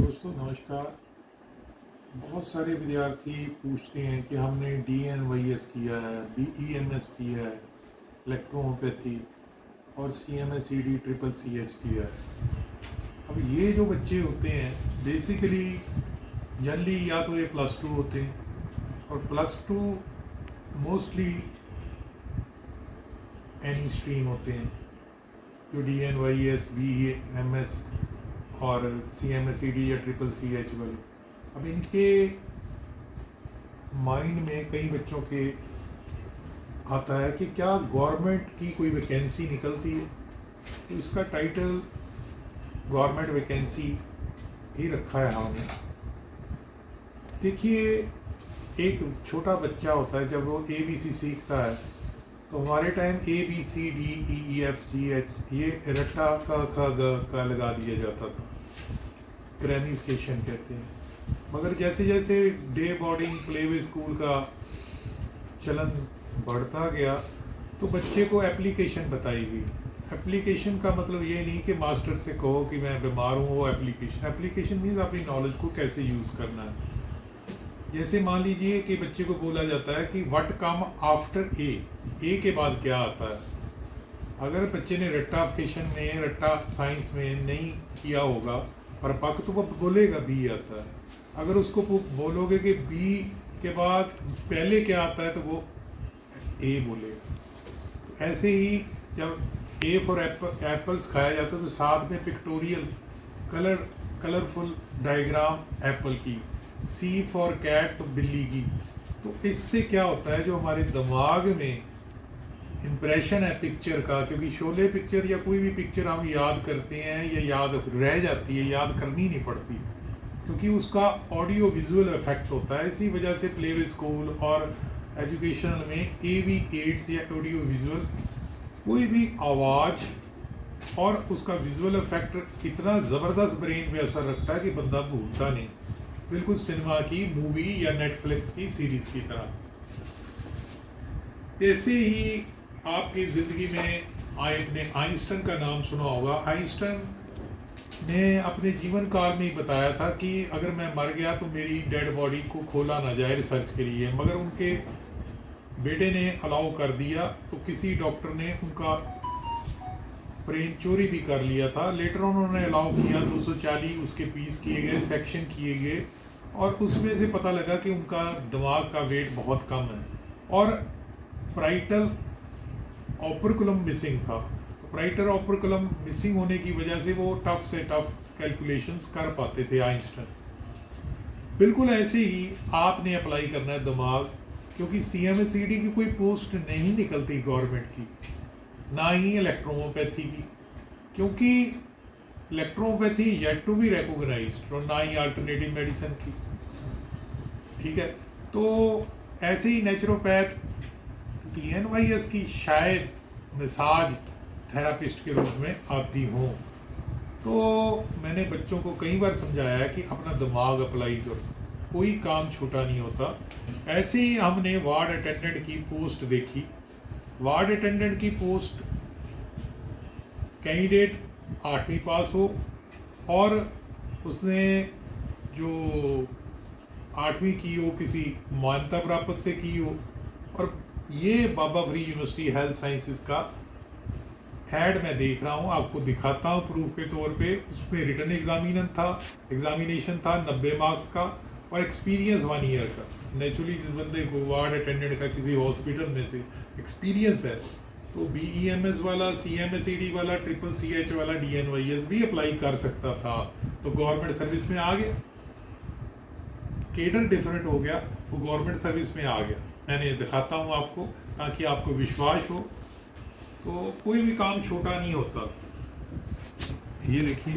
दोस्तों नमस्कार। बहुत सारे विद्यार्थी पूछते हैं कि हमने DNYS किया है, BEMS किया है, इलेक्ट्रोहोम्योपैथी और CMSED ट्रिपल CH किया है। अब ये जो बच्चे होते हैं बेसिकली जनरली या तो ये +2 होते हैं और +2 मोस्टली एनी स्ट्रीम होते हैं जो DNYS, BEMS और CMSED या ट्रिपल CH वाले। अब इनके माइंड में कई बच्चों के आता है कि क्या गवर्नमेंट की कोई वैकेंसी निकलती है, तो इसका टाइटल गवर्नमेंट वैकेंसी ही रखा है हमने। देखिए, एक छोटा बच्चा होता है, जब वो ABC सीखता है तो हमारे टाइम ABCDEEFGH ये रट्टा का लगा दिया जाता था, क्रैनिफिकेशन कहते हैं। मगर जैसे जैसे डे बोर्डिंग प्लेवे स्कूल का चलन बढ़ता गया तो बच्चे को एप्लीकेशन बताई गई। एप्लीकेशन का मतलब ये नहीं कि मास्टर से कहो कि मैं बीमार हूँ, वो एप्लीकेशन मीन्स अपनी नॉलेज को कैसे यूज़ करना है। जैसे मान लीजिए कि बच्चे को बोला जाता है कि व्हाट कम आफ्टर ए के बाद क्या आता है। अगर बच्चे ने रट्टा साइंस में नहीं किया होगा पर पक तो वो बोलेगा बी आता है। अगर उसको बोलोगे कि बी के बाद पहले क्या आता है तो वो ए बोलेगा। तो ऐसे ही जब ए फॉर एप्पल्स खाया जाता है तो साथ में पिक्टोरियल कलरफुल डायग्राम एप्पल की, सी फॉर कैट तो बिल्ली की। तो इससे क्या होता है, जो हमारे दिमाग में इम्प्रेशन है पिक्चर का, क्योंकि शोले पिक्चर या कोई भी पिक्चर हम याद करते हैं या याद रह जाती है, याद करनी नहीं पड़ती, क्योंकि उसका ऑडियो विजुअल इफेक्ट होता है। इसी वजह से प्ले स्कूल और एजुकेशनल में AV एड्स या ऑडियो विजुअल कोई भी आवाज़ और उसका विजुअल इफेक्ट इतना ज़बरदस्त ब्रेन पे असर रखता है कि बंदा भूलता नहीं, बिल्कुल सिनेमा की मूवी या नेटफ्लिक्स की सीरीज़ की तरह। ऐसे ही आपकी ज़िंदगी में आपने आइंस्टाइन का नाम सुना होगा। आइंस्टाइन ने अपने जीवन काल में ही बताया था कि अगर मैं मर गया तो मेरी डेड बॉडी को खोला ना जाए रिसर्च के लिए, मगर उनके बेटे ने अलाउ कर दिया तो किसी डॉक्टर ने उनका ब्रेन चोरी भी कर लिया था। लेटर उन्होंने अलाउ किया, 240 उसके पीस किए गए, सेक्शन किए गए और उसमें से पता लगा कि उनका दिमाग का वेट बहुत कम है और प्राइटल ऑपरकुलम मिसिंग था। प्राइटर ऑपरकुलम मिसिंग होने की वजह से वो टफ से टफ कैलकुलेशंस कर पाते थे आइंस्टाइन। बिल्कुल ऐसे ही आपने अप्लाई करना है दिमाग, क्योंकि CMSED की कोई पोस्ट नहीं निकलती गवर्नमेंट की, ना ही इलेक्ट्रोहोम्योपैथी की, क्योंकि electrohomoeopathy yet to be recognised, और ना ही अल्टरनेटिव मेडिसिन की। ठीक है, तो ऐसे ही नेचुरोपैथ DNYS की शायद मसाज थेरापिस्ट के रूप में आती हों। तो मैंने बच्चों को कई बार समझाया है कि अपना दिमाग अप्लाई करो, कोई काम छोटा नहीं होता। ऐसे ही हमने वार्ड अटेंडेंट की पोस्ट देखी। वार्ड अटेंडेंट की पोस्ट कैंडिडेट 8वीं पास हो और उसने जो 8वीं की हो किसी मान्यता प्राप्त से की हो, और ये बाबा फ्री यूनिवर्सिटी हेल्थ साइंसेज का ऐड मैं देख रहा हूँ, आपको दिखाता हूँ प्रूफ के तौर पे। उसमें रिटन एग्जामिनेशन था 90 मार्क्स का और एक्सपीरियंस 1 ईयर का। नेचुरली जिस बंदे को वार्ड अटेंडेंट का किसी हॉस्पिटल में से एक्सपीरियंस है तो BEMS वाला, CMSED वाला, ट्रिपल CH वाला DNYS भी अप्लाई कर सकता था, तो गवर्नमेंट सर्विस में आ गया। केडर डिफरेंट हो गया, वो गवर्नमेंट सर्विस में आ गया। मैंने दिखाता हूँ आपको ताकि आपको विश्वास हो। तो कोई भी काम छोटा नहीं होता। ये देखिए,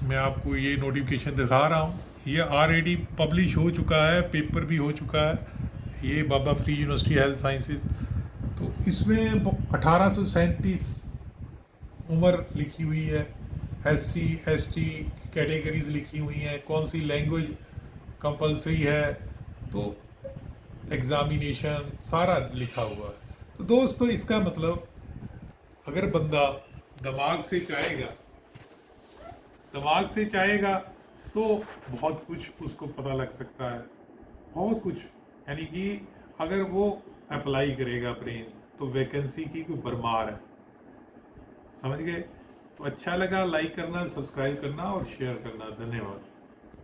मैं आपको ये नोटिफिकेशन दिखा रहा हूँ, ये ऑलरेडी पब्लिश हो चुका है, पेपर भी हो चुका है। ये बाबा फ्री यूनिवर्सिटी हेल्थ साइंसेज, तो इसमें 1837 उम्र लिखी हुई है, SC ST कैटेगरीज लिखी हुई हैं, कौन सी लैंग्वेज कंपलसरी है, तो एग्ज़ामिनेशन सारा लिखा हुआ है। तो दोस्तों, इसका मतलब अगर बंदा दिमाग से चाहेगा दिमाग से चाहेगा तो बहुत कुछ उसको पता लग सकता है, बहुत कुछ। यानी कि अगर वो अप्लाई करेगा ब्रेन तो वैकेंसी की कोई भरमार है। समझ गए? तो अच्छा लगा, लाइक करना, सब्सक्राइब करना और शेयर करना। धन्यवाद।